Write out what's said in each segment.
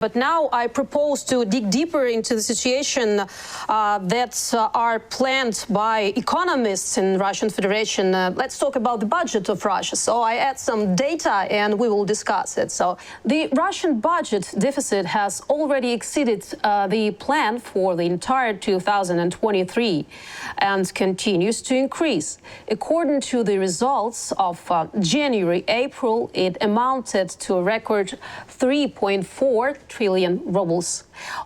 But now I propose to dig deeper into the situation that are planned by economists in Russian Federation. Let's talk about the budget of Russia. So I add some data and we will discuss it. So the Russian budget deficit has already exceeded the plan for the entire 2023 and continues to increase. According to the results of January-April, it amounted to a record 3.4 trillion rubles.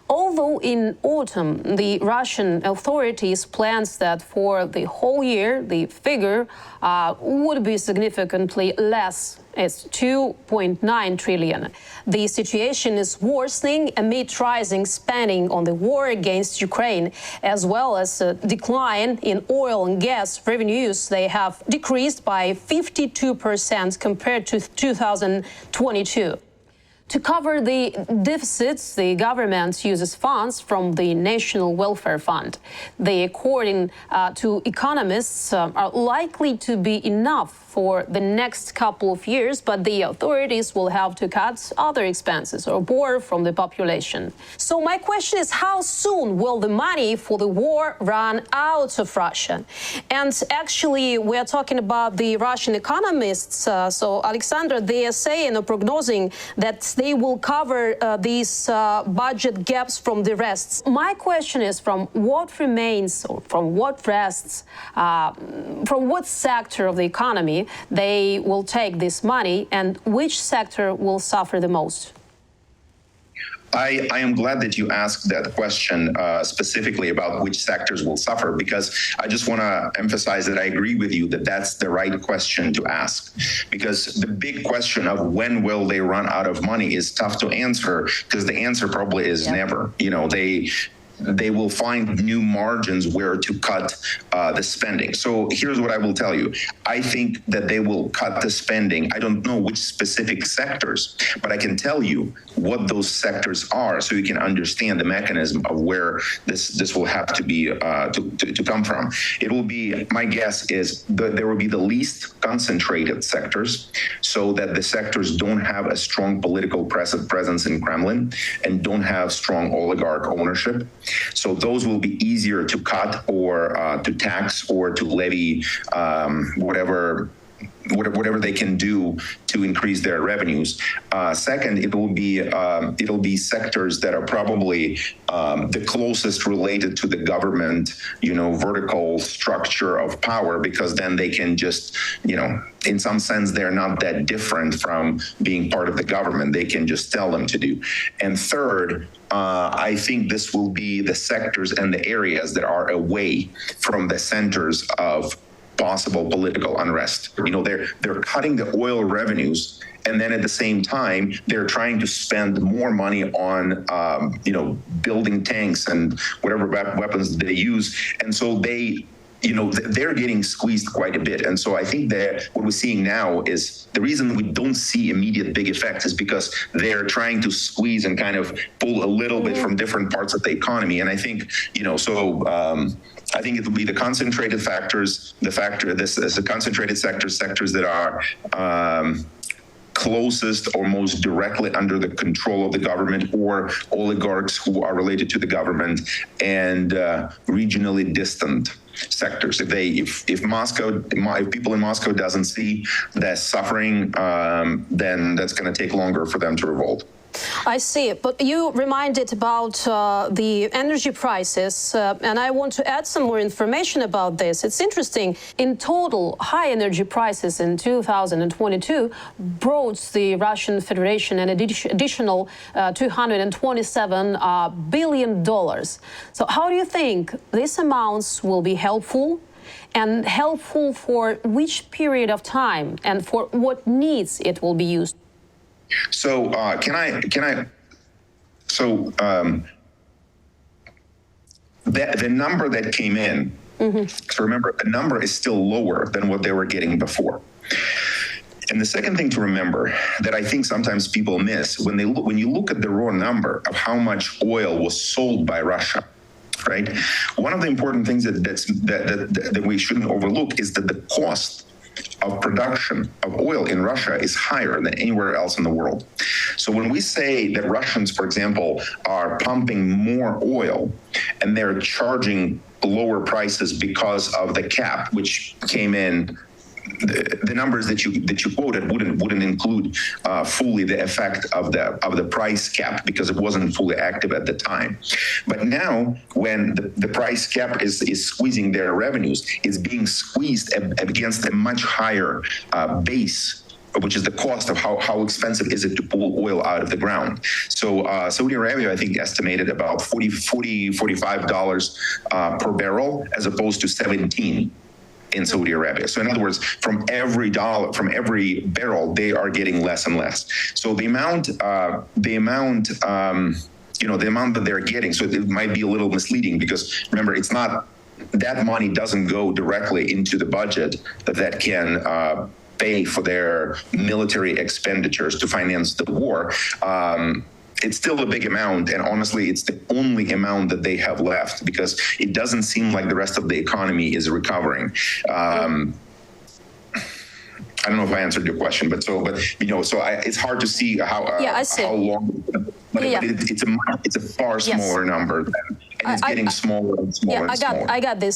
Although in autumn, the Russian authorities plans that for the whole year, the figure would be significantly less. It's 2.9 trillion. The situation is worsening amid rising spending on the war against Ukraine, as well as a decline in oil and gas revenues. They have decreased by 52% compared to 2022. To cover the deficits, the government uses funds from the National Welfare Fund. They, according to economists, are likely to be enough for the next couple of years, but the authorities will have to cut other expenses or borrow from the population. So my question is, how soon will the money for the war run out of Russia? And actually, we are talking about the Russian economists. So, Alexander, they are saying or prognosing that they will cover these budget gaps from the rest. My question is, from what remains or from what rests, from what sector of the economy they will take this money, and which sector will suffer the most? I am glad that you asked that question specifically about which sectors will suffer, because I just want to emphasize that I agree with you that that's the right question to ask, because the big question of when will they run out of money is tough to answer, because the answer probably is never. You know, they will find new margins where to cut the spending. So here's what I will tell you. I think that they will cut the spending. I don't know which specific sectors, but I can tell you what those sectors are so you can understand the mechanism of where this will have to be to come from. It will be, my guess is that there will be the least concentrated sectors, so that the sectors don't have a strong political presence in Kremlin and don't have strong oligarch ownership. So those will be easier to cut or to tax or to levy whatever they can do to increase their revenues. Second, it'll be sectors that are probably the closest related to the government, vertical structure of power, because then they can just, in some sense, they're not that different from being part of the government. They can just tell them to do. And third, I think this will be the sectors and the areas that are away from the centers of possible political unrest. They're cutting the oil revenues, and then at the same time, they're trying to spend more money on, building tanks and whatever weapons they use. And so they're getting squeezed quite a bit. And so I think that what we're seeing now is the reason we don't see immediate big effects is because they're trying to squeeze and kind of pull a little bit from different parts of the economy. And I think, I think it will be the concentrated factors, the concentrated sectors that are closest or most directly under the control of the government, or oligarchs who are related to the government, and regionally distant sectors. If people in Moscow doesn't see that suffering, then that's going to take longer for them to revolt. I see. But you reminded about the energy prices, and I want to add some more information about this. It's interesting. In total, high energy prices in 2022 brought the Russian Federation an additional $227 billion. So how do you think these amounts will be helpful? And helpful for which period of time, and for what needs it will be used? So the number that came in, so remember, the number is still lower than what they were getting before. And the second thing to remember that I think sometimes people miss, when you look at the raw number of how much oil was sold by Russia, right? One of the important things that we shouldn't overlook is that the cost of production of oil in Russia is higher than anywhere else in the world. So when we say that Russians, for example, are pumping more oil and they're charging lower prices because of the cap, which came in, the numbers that you quoted wouldn't include fully the effect of the price cap because it wasn't fully active at the time. But now, when the price cap is squeezing their revenues, it's being squeezed against a much higher base, which is the cost of how expensive is it to pull oil out of the ground. So Saudi Arabia, I think, estimated about $45 per barrel as opposed to 17 in Saudi Arabia. So in other words, from every barrel, they are getting less and less. So the amount that they're getting, so it might be a little misleading because remember, it's not, that money doesn't go directly into the budget that can pay for their military expenditures to finance the war. It's still a big amount, and honestly, it's the only amount that they have left because it doesn't seem like the rest of the economy is recovering. I don't know if I answered your question, it's hard to see how long. But it's a far smaller number, and it's getting smaller and smaller and smaller. I got this.